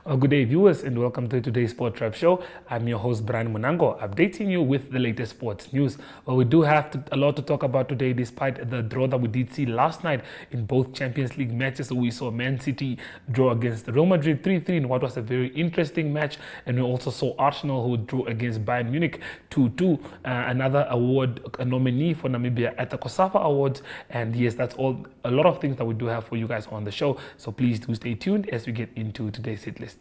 Good day, viewers, and welcome to today's Sport Trap Show. I'm your host, Brian Munango, updating you with the latest sports news. Well, we do have a lot to talk about today, despite the draw that we did see last night in both Champions League matches. We saw Man City draw against Real Madrid 3-3 in what was a very interesting match, and we also saw Arsenal, who drew against Bayern Munich 2-2. Another award nominee for Namibia at the COSAFA Awards, and yes, that's all. A lot of things that we do have for you guys on the show. So please do stay tuned as we get into today's hit list.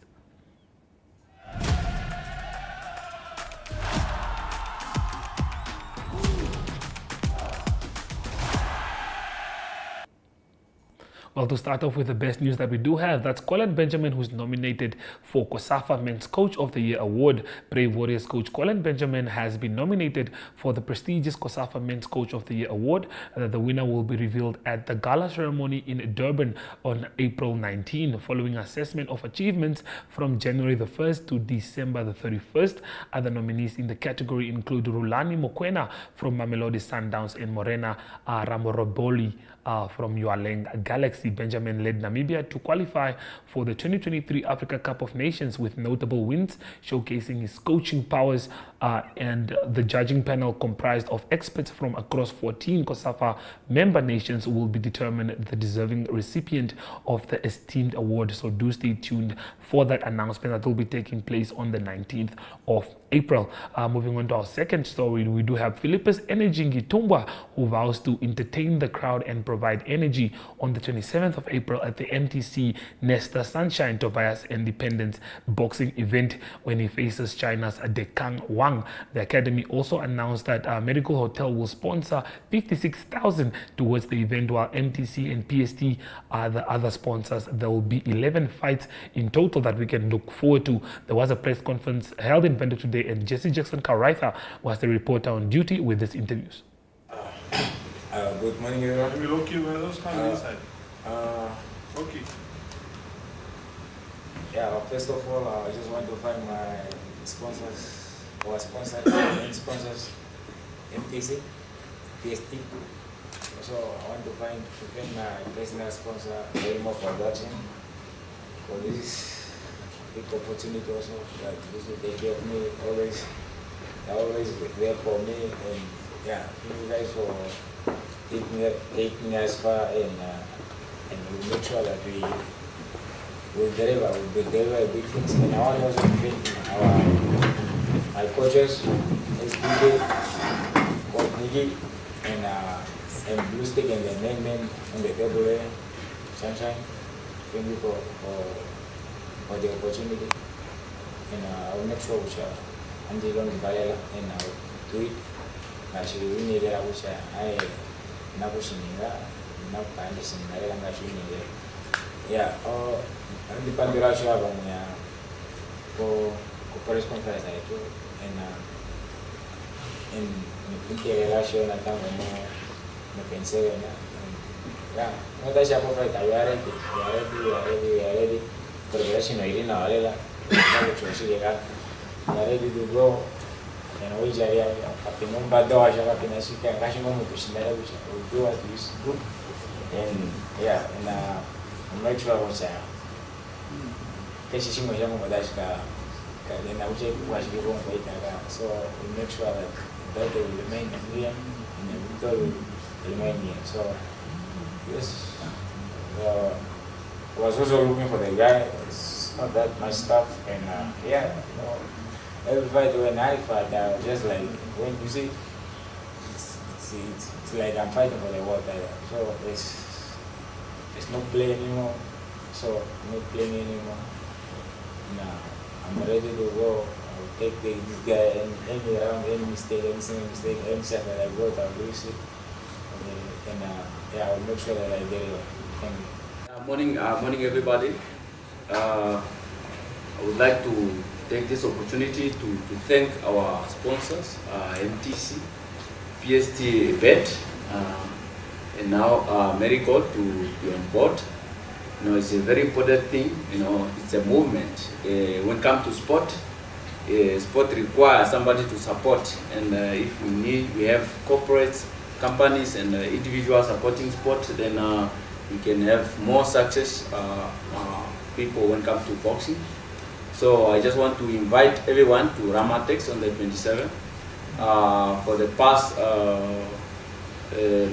Well, to start off with the best news that we do have, that's Collin Benjamin, who's nominated for COSAFA Men's Coach of the Year award. Brave Warriors coach Collin Benjamin has been nominated for the prestigious COSAFA Men's Coach of the Year award. The winner will be revealed at the gala ceremony in Durban on April 19, following assessment of achievements from January the 1st to December the 31st. Other nominees in the category include Rulani Mokoena from Mamelodi Sundowns and Morena Ramoroboli from Yualeng Galaxy. Benjamin led Namibia to qualify for the 2023 Africa Cup of Nations with notable wins, showcasing his coaching powers, and the judging panel, comprised of experts from across 14 COSAFA member nations, will be determined the deserving recipient of the esteemed award. So do stay tuned for that announcement that will be taking place on the 19th of April. Moving on to our second story, we do have Philipus Energy Nghitumbwa, who vows to entertain the crowd and provide energy on the 27th of April at the MTC Nestor Sunshine Tobias Independence boxing event when he faces China's Dekang Wang. The academy also announced that Medical Hotel will sponsor 56,000 towards the event, while MTC and PST are the other sponsors. There will be 11 fights in total that we can look forward to. There was a press conference held in Bendo today, and Jesse Jackson Karaitha was the reporter on duty with these interviews. Good morning, everyone. We look you those kind of inside. Okay. Yeah, first of all, I just want to thank my sponsors, our sponsors, main sponsors, MTC, PST. Also, I want to thank my personal sponsor, Elmo Production, for this big opportunity also, that this will take care of me always. They're always there for me, and yeah, thank you guys for taking us far, and we'll make sure that we will deliver big things. And I want to also thank my coaches, SBK, Coach Nigi, and Blue Stick, and the main men on the table there, Sunshine. Thank you for the opportunity. And I will make sure we shall handle on the barrier, and I will do it. Actually, we need that, which I yeah, I'm the Pandurashu for press conference, and in relation at time yeah, what I shall provide, we are ready. Progression, I didn't know, we are ready to go. And we are happy. But though I shall have been a sick and rushing on to Shinera, which I will do at least good. And yeah, and I'll make sure I was Kashishimo Yamadashka, then I will check what you won't wait. So we'll make sure that that will remain here and the victor will remain here. So, yes, I was also looking for the guy. It's not that much stuff, and yeah, you know. Every fight when I fight, just like when you see, it's like I'm fighting for the world title. So there's no play anymore. So no playing anymore. Now I'm ready to go. I'll take this guy any round, any mistake, any single mistake, any shot that I got, I'll lose it. And yeah, I'll make sure that I get it. Thank you. Morning everybody. I would like to take this opportunity to thank our sponsors, MTC, PST Bet, and now Marigold to be on board. You know, it's a very important thing. You know, it's a movement. When it comes to sport, sport requires somebody to support, and if we have corporates, companies, and individuals supporting sport, then we can have more success people when it comes to boxing. So I just want to invite everyone to Ramatex on the 27th. For the past,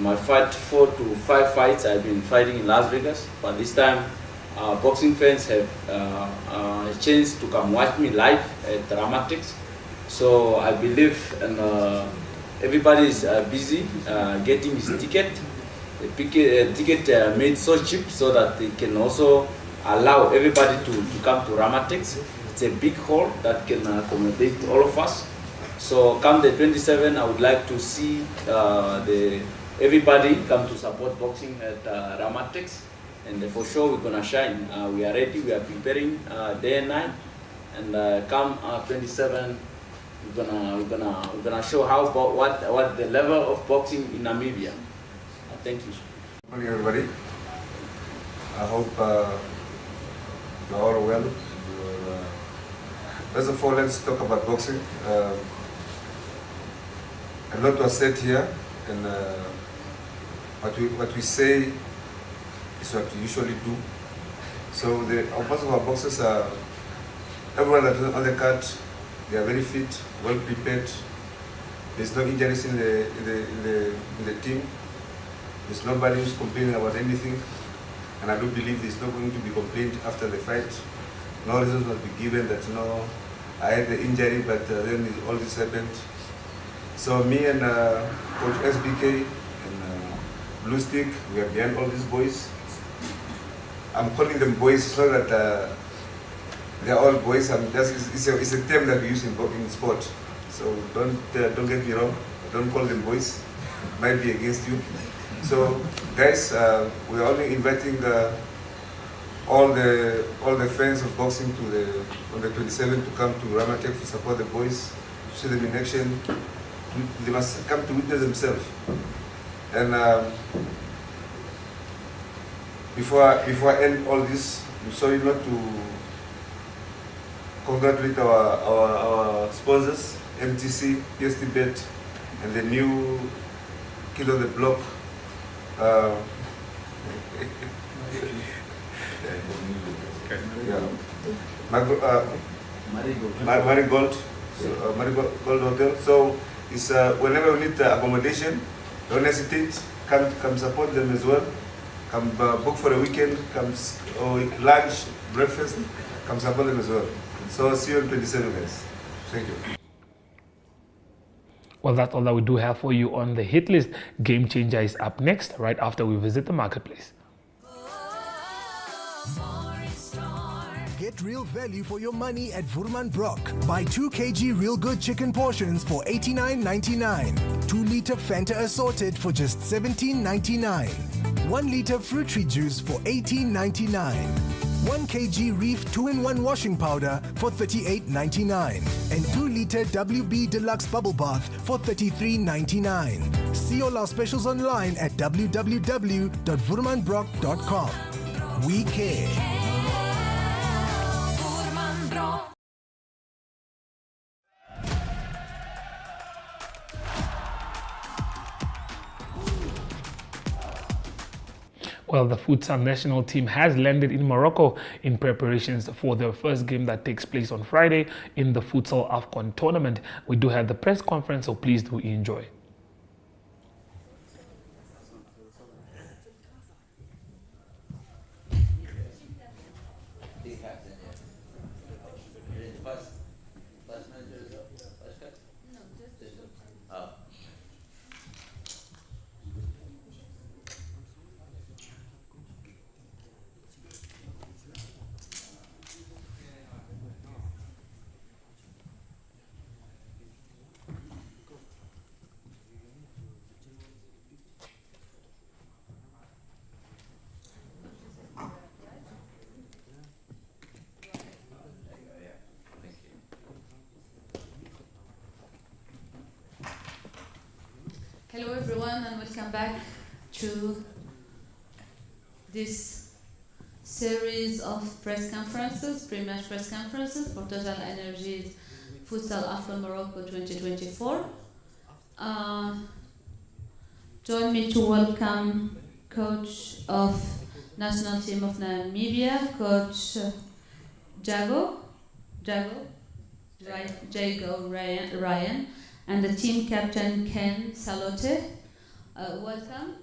my 4 to 5 fights I've been fighting in Las Vegas, but this time boxing fans have a chance to come watch me live at Ramatex. So I believe everybody is busy getting his ticket. The ticket made so cheap so that they can also allow everybody to come to Ramatex. It's a big hall that can accommodate all of us. So come the 27th, I would like to see everybody come to support boxing at Ramatex, and for sure we're gonna shine. We are ready. We are preparing day and night, and come 27th, we're gonna show what the level of boxing in Namibia. Thank you. Good morning, everybody. I hope you're all well. First of all, let's talk about boxing. A lot was said here, and what we say is what we usually do. So most of our boxers are, everyone that's on the card, they are very fit, well prepared. There's no injuries in the team. There's nobody who's complaining about anything, and I do believe there's not going to be complaint after the fight. No reasons must be given that, I had the injury, but then all this happened. So me and Coach SBK and Blue Stick, we are behind all these boys. I'm calling them boys so that they're all boys. It's a term that we use in sport. So don't get me wrong. Don't call them boys. It might be against you. So guys, we're only inviting all the fans of boxing on the 27th to come to Ramatex to support the boys, to see them in action. They must come to witness themselves. And before I end all this, I'm sorry not to congratulate our sponsors, MTC, PST Bet, and the new kid on the block. Marigold Hotel. So it's whenever we need accommodation, don't hesitate. Come support them as well. Come book for a weekend. Or lunch, breakfast. Come support them as well. So see you on 27, guys. Thank you. Well, that's all that we do have for you on the hit list. Game Changer is up next, right after we visit the marketplace. Get real value for your money at Vurman Brock. Buy 2 kg Real Good chicken portions for $89.99. 2-liter Fanta assorted for just $17.99. 1-liter fruit tree juice for $18.99. 1 kg Reef 2-in-1 washing powder for $38.99. And 2-liter WB Deluxe Bubble Bath for $33.99. See all our specials online at www.vurmanbrock.com. We care. Well, the futsal national team has landed in Morocco in preparations for their first game that takes place on Friday in the futsal AFCON tournament. We do have the press conference, so please do enjoy. Hello everyone and welcome back to this series of press conferences, pre-match press conferences for Total Energy's Futsal AFCON Morocco 2024. Join me to welcome coach of national team of Namibia, Coach Jago, Ryan, and the team captain Ken Salote. Welcome.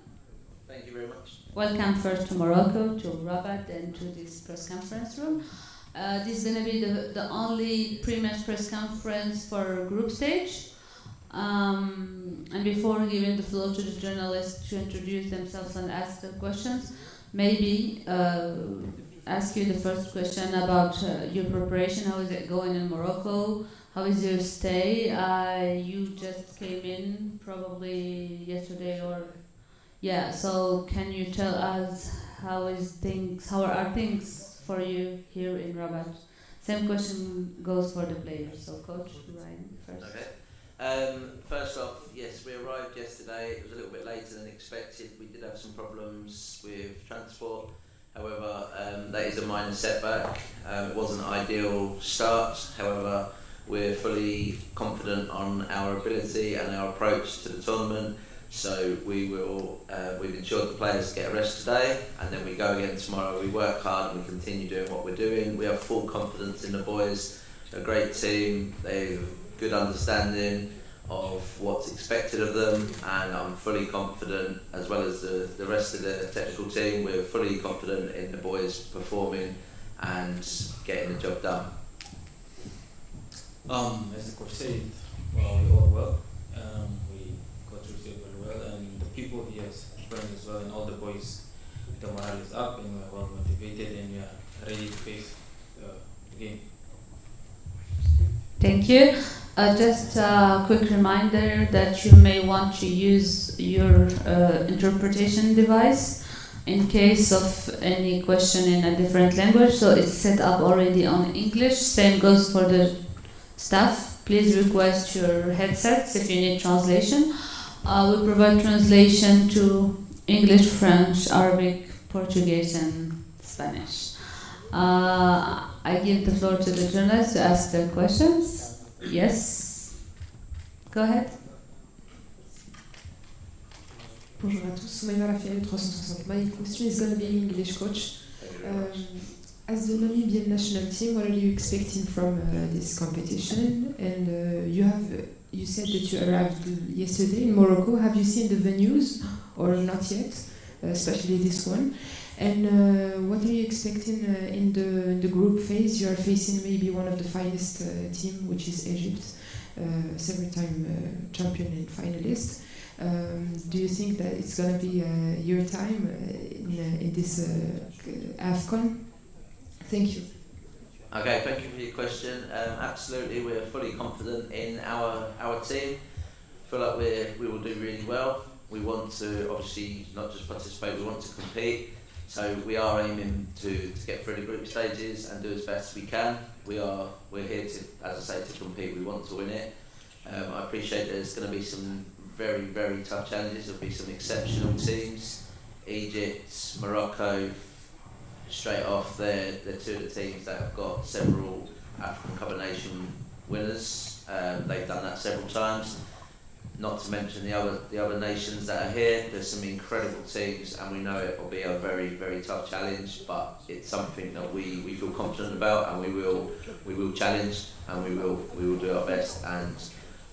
Thank you very much. Welcome first to Morocco, to Rabat, and to this press conference room. This is going to be the only pre-match press conference for group stage. And before giving the floor to the journalists to introduce themselves and ask their questions, maybe ask you the first question about your preparation. How is it going in Morocco? How is your stay? You just came in probably yesterday or... Yeah, so can you tell us how are things for you here in Rabat? Same question goes for the players. So Coach Ryan first. Okay. First off, yes, we arrived yesterday. It was a little bit later than expected. We did have some problems with transport. However, that is a minor setback. It wasn't an ideal start. However, we're fully confident on our ability and our approach to the tournament. So we've ensured the players get a rest today, and then we go again tomorrow. We work hard and we continue doing what we're doing. We have full confidence in the boys. They're a great team. They have good understanding of what's expected of them, and I'm fully confident, as well as the rest of the technical team, we're fully confident in the boys performing and getting the job done. As the coach said, well, we all well. We got through it very well, and the people here as friends as well, and all the boys, the morale is up, and we're well motivated, and we are ready to face the game. Thank you. Just a quick reminder that you may want to use your interpretation device in case of any question in a different language. So it's set up already on English. Same goes for the staff. Please request your headsets if you need translation. We provide translation to English, French, Arabic, Portuguese, and Spanish. I give the floor to the journalists to ask their questions. Yes. Go ahead. Bonjour à tous, Soumaïma Rafiali 360. My question is going to be in English, Coach. As the Namibian national team, what are you expecting from this competition? And you said that you arrived yesterday in Morocco. Have you seen the venues or not yet, especially this one? And what are you expecting in the group phase? You are facing maybe one of the finest team, which is Egypt, several-time champion and finalist. Do you think that it's going to be your time in this AFCON? Thank you. Okay, thank you for your question. Absolutely, we're fully confident in our team. Feel like we will do really well. We want to obviously not just participate, we want to compete. So we are aiming to get through the group stages and do as best as we can. We're here to, as I say, to compete. We want to win it. I appreciate there's going to be some very, very tough challenges. There'll be some exceptional teams. Egypt, Morocco, straight off, they're two of the teams that have got several African Cup of Nations winners. They've done that several times. Not to mention the other nations that are here. There's some incredible teams, and we know it will be a very, very tough challenge. But it's something that we feel confident about, and we will challenge, and we will do our best. And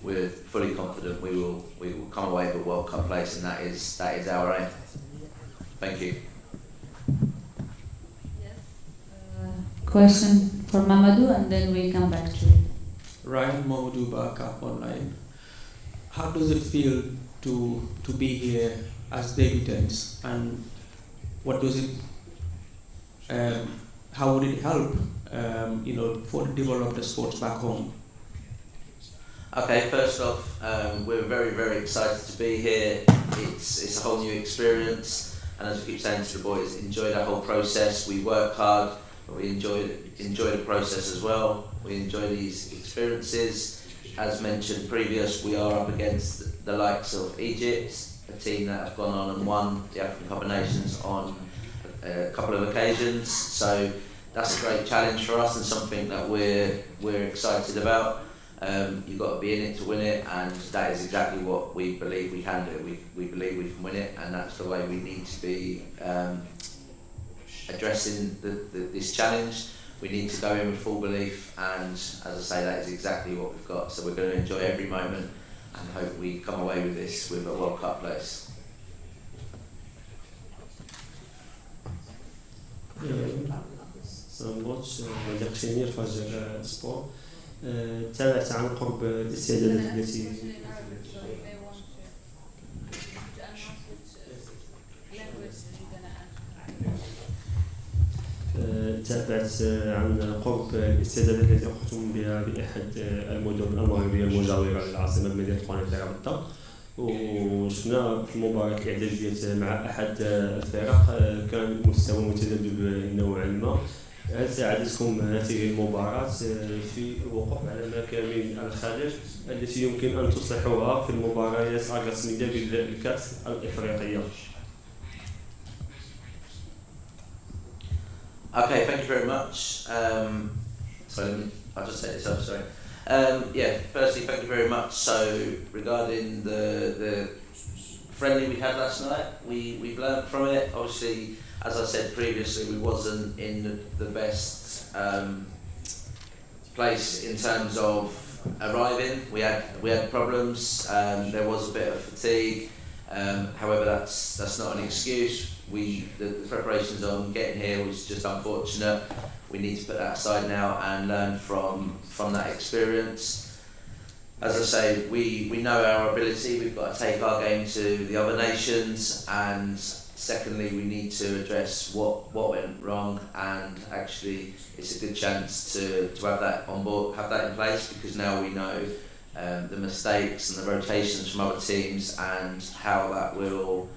we're fully confident we will come away with a World Cup place, and that is our aim. Thank you. Yes. Question for Mamadou, and then we come back to Ryan Mamadou Baka online. How does it feel to be here as debutants, and what does it? How would it help? For the development of the sports back home. Okay, first off, we're very, very excited to be here. It's a whole new experience, and as we keep saying to the boys, enjoy the whole process. We work hard, but we enjoy the process as well. We enjoy these experiences. As mentioned previous, we are up against the likes of Egypt, a team that have gone on and won the African Cup of Nations on a couple of occasions. So that's a great challenge for us and something that we're excited about. You've got to be in it to win it, and that is exactly what we believe we can do. We believe we can win it, and that's the way we need to be addressing this challenge. we need to go in with full belief, and as I say, that is exactly what we've got. So we're going to enjoy every moment and hope we come away with this with a World Cup place. ماتش داكشينير فاجر سبور تابعت عن قرب الاستعدادات التي تابعت عن قرب الاستعدادات التي قمتم بها بأحد المدن المغربية المجاورة للعاصمة مدينة قنيطرة بالضبط، وشفنا في المباراة الإعدادية مع أحد الفرق كان مستوى متذبذب نوعا ما. هل ساعدتكم هذه المباراة في الوقوف على مكامن الخلل التي يمكن أن تصلحوها في المباريات الرسمية بالكأس الإفريقية؟ Okay, thank you very much. Sorry, I'll just say this up, sorry. Yeah, firstly, thank you very much. So, regarding the friendly we had last night, we've learned from it. Obviously, as I said previously, we wasn't in the best place in terms of arriving. We had problems. There was a bit of fatigue. However, that's not an excuse. The preparations on getting here was just unfortunate. We need to put that aside now and learn from that experience. As I say, we know our ability. We've got to take our game to the other nations, and secondly, we need to address what went wrong, and actually it's a good chance to have that on board, have that in place, because now we know the mistakes and the rotations from other teams and how that will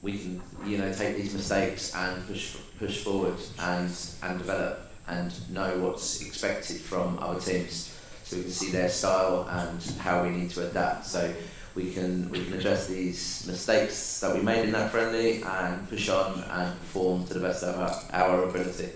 we can take these mistakes and push forward and develop and know what's expected from other teams, so we can see their style and how we need to adapt, so we can address these mistakes that we made in that friendly and push on and perform to the best of our ability.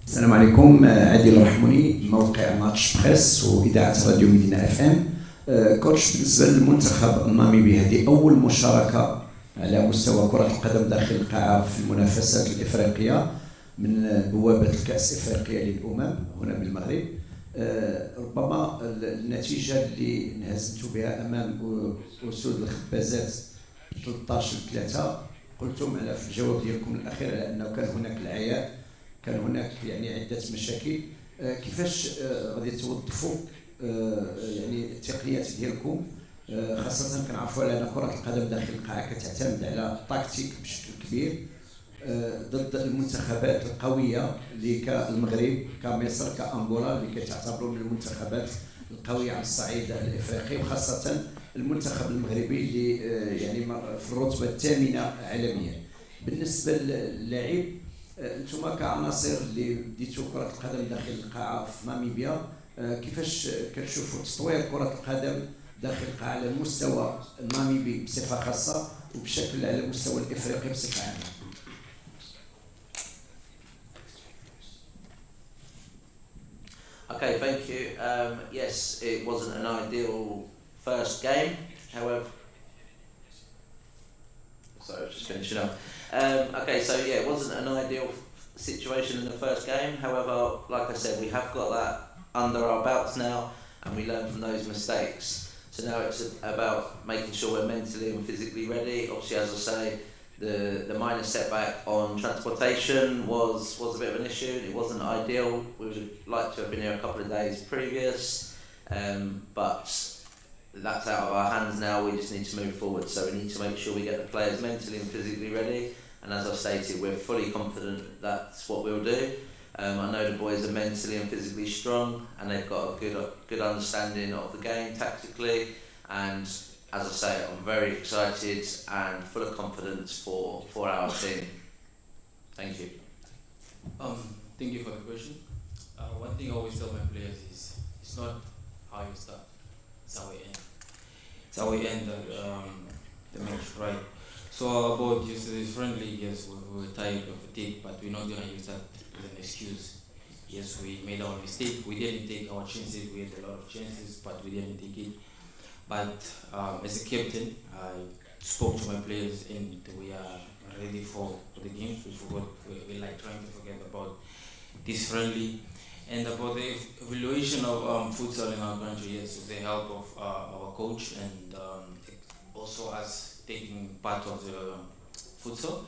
السلام عليكم. عادل الرحموني، موقع ماتش بريس وإذاعة راديو مدينة اف ام. كوتش، بالنسبة للمنتخب الناميبي هذه أول مشاركة على مستوى كرة القدم داخل القاعة في المنافسات الإفريقية من بوابة الكأس الإفريقية للأمم هنا بالمغرب. ربما النتيجة اللي انهزمتوا بها أمام أسود الخبازات 13-3 قلتم في الجواب ديالكم الأخير على أنه كان هناك العياء، كان هناك عدة مشاكل. كيفاش غادي توظفوا التقنيات ديالكم، خاصة كنعرفوا على أن كرة القدم داخل القاعة كتعتمد على التكتيك بشكل كبير ضد المنتخبات القوية اللي كالمغرب كمصر كأنغولا اللي كتعتبروا من المنتخبات القوية على الصعيد الإفريقي، وخاصة المنتخب المغربي اللي في الرتبة الثامنة عالميا. بالنسبة للاعب، انتم كعناصر اللي بديتوا كرة القدم داخل القاعة في ناميبيا، كيفاش كتشوفوا تطوير كرة القدم داخل القاعة على المستوى الناميبي بصفة خاصة وبشكل على المستوى الإفريقي بصفة عامة؟ Okay, thank you. Yes, it wasn't an ideal first game. However, sorry, I was just finishing up. Okay, so yeah, it wasn't an ideal situation in the first game. However, like I said, we have got that under our belts now, and we learn from those mistakes. So now it's about making sure we're mentally and physically ready. Obviously, as I say, the minor setback on transportation was a bit of an issue. It wasn't ideal. We would like to have been here a couple of days previous, but that's out of our hands now. We just need to move forward. So we need to make sure we get the players mentally and physically ready. And as I've stated, we're fully confident that's what we'll do. I know the boys are mentally and physically strong, and they've got a good understanding of the game tactically. And as I say, I'm very excited and full of confidence for our team. Thank you. Thank you for the question. One thing I always tell my players is, it's not how you start, it's how we end. It's how we end the match, right? So about yesterday's friendly, yes, we were tired of fatigue, but we're not gonna use that as an excuse. Yes, we made our mistake. We didn't take our chances. We had a lot of chances, but we didn't take it. But as a captain, I spoke to my players, and we are ready for the games. We like trying to forget about this friendly. And about the evaluation of futsal in our country, yes, with the help of our coach and also us taking part of the futsal,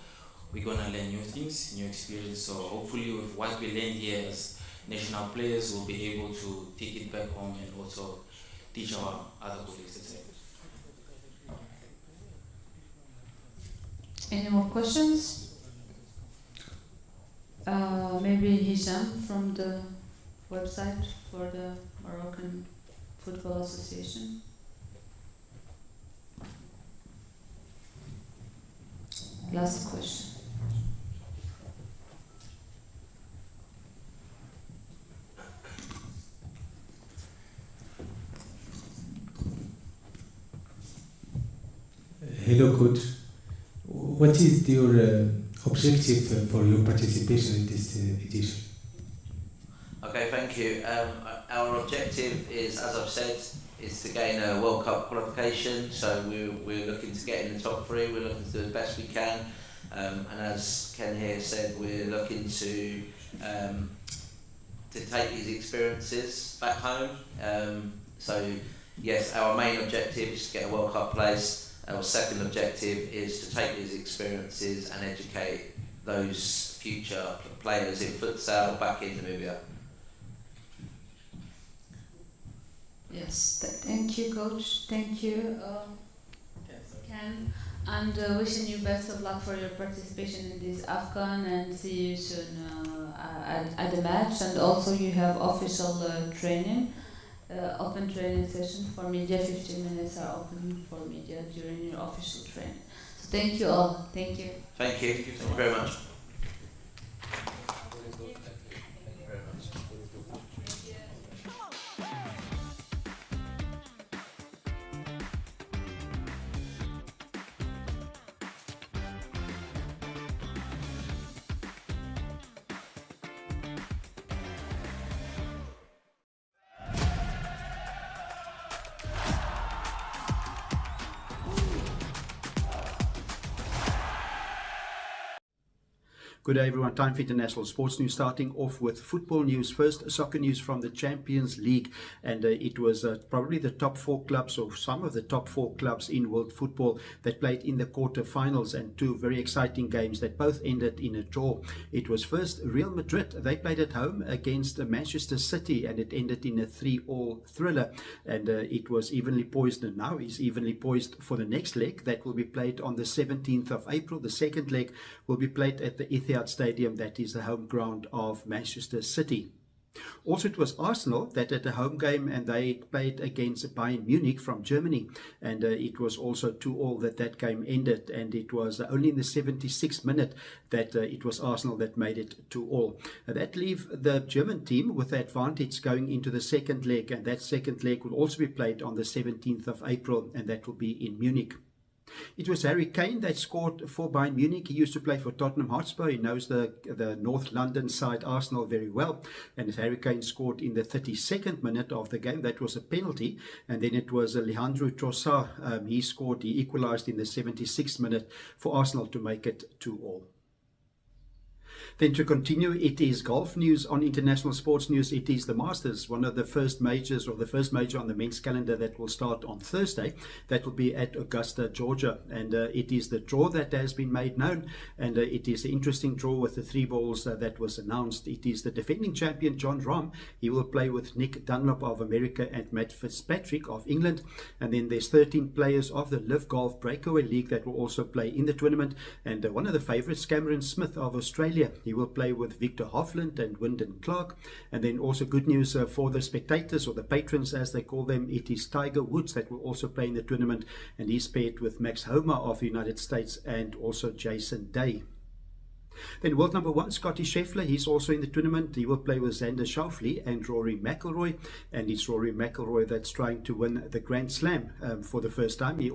we're gonna learn new things, new experience. So hopefully with what we learn here as national players, we'll be able to take it back home and also teach our other colleagues the same. Any more questions? Maybe Hisham from the website for the Moroccan Football Association. Last question. Hello, coach. What is your objective for your participation in this edition? Okay, thank you. Our objective is, as I've said, is to gain a World Cup qualification. So we're looking to get in the top three. We're looking to do the best we can. And as Ken here said, we're looking to take these experiences back home. So yes, our main objective is to get a World Cup place. Our second objective is to take these experiences and educate those future players in futsal back in Namibia. Yes, thank you, Coach. Thank you, Ken. And wishing you best of luck for your participation in this AFCON, and see you soon at the match. And also you have official training. Open training session for media. 15 minutes are open for media during your official training. So thank you all. Thank you. Thank you. Thank you very much. Good day everyone, time for international sports news, starting off with football news. First, soccer news from the Champions League, and it was probably the top four clubs, or some of the top four clubs in world football, that played in the quarter-finals, and two very exciting games that both ended in a draw. It was first Real Madrid. They played at home against Manchester City, and it ended in a 3-3 thriller, and it was evenly poised, and now is evenly poised for the next leg that will be played on the 17th of April. The second leg will be played at the Etihad Stadium, that is the home ground of Manchester City. Also, it was Arsenal that had a home game, and they played against Bayern Munich from Germany, and it was also 2-2 that game ended, and it was only in the 76th minute that it was Arsenal that made it 2-2. That leaves the German team with the advantage going into the second leg, and that second leg will also be played on the 17th of April, and that will be in Munich. It was Harry Kane that scored for Bayern Munich. He used to play for Tottenham Hotspur. He knows the North London side Arsenal very well. And Harry Kane scored in the 32nd minute of the game. That was a penalty. And then it was Alejandro Trossard. He scored, he equalised in the 76th minute for Arsenal to make it 2-2. Then to continue, it is golf news on international sports news. It is the Masters, one of the first majors, or the first major on the men's calendar, that will start on Thursday. That will be at Augusta, Georgia. And it is the draw that has been made known. And it is an interesting draw with the three balls that was announced. It is the defending champion, Jon Rahm. He will play with Nick Dunlop of America and Matt Fitzpatrick of England. And then there's 13 players of the Live Golf Breakaway League that will also play in the tournament. And one of the favourites, Cameron Smith of Australia. He will play with Victor Hovland and Wyndham Clark. And then also good news for the spectators, or the patrons as they call them. It is Tiger Woods that will also play in the tournament, and he's paired with Max Homa of the United States and also Jason Day. Then world number 1, Scotty Scheffler, he's also in the tournament. He will play with Xander Schauffele and Rory McIlroy, and it's Rory McIlroy that's trying to win the Grand Slam for the first time. He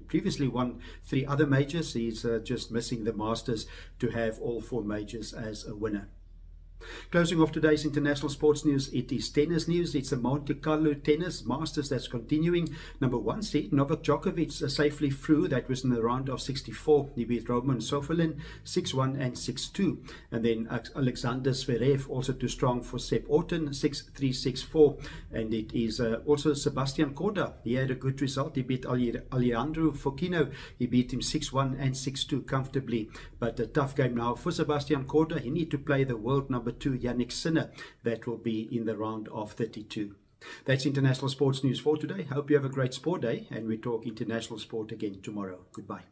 previously won 3 other majors. He's just missing the Masters to have all 4 majors as a winner. Closing off today's international sports news, it is tennis news. It's a Monte Carlo tennis Masters that's continuing. Number 1 seed, Novak Djokovic safely through. That was in the round of 64. He beat Roman Sofalin 6-1 and 6-2. And then Alexander Zverev also too strong for Sepp Orton 6-3, 6-4. And it is also Sebastian Korda. He had a good result. He beat Alejandro Fokino. He beat him 6-1 and 6-2 comfortably. But a tough game now for Sebastian Korda. He needs to play the world number 2, Yannick Sinner. That will be in the round of 32. That's international sports news for today. Hope you have a great sport day, and we talk international sport again tomorrow. Goodbye.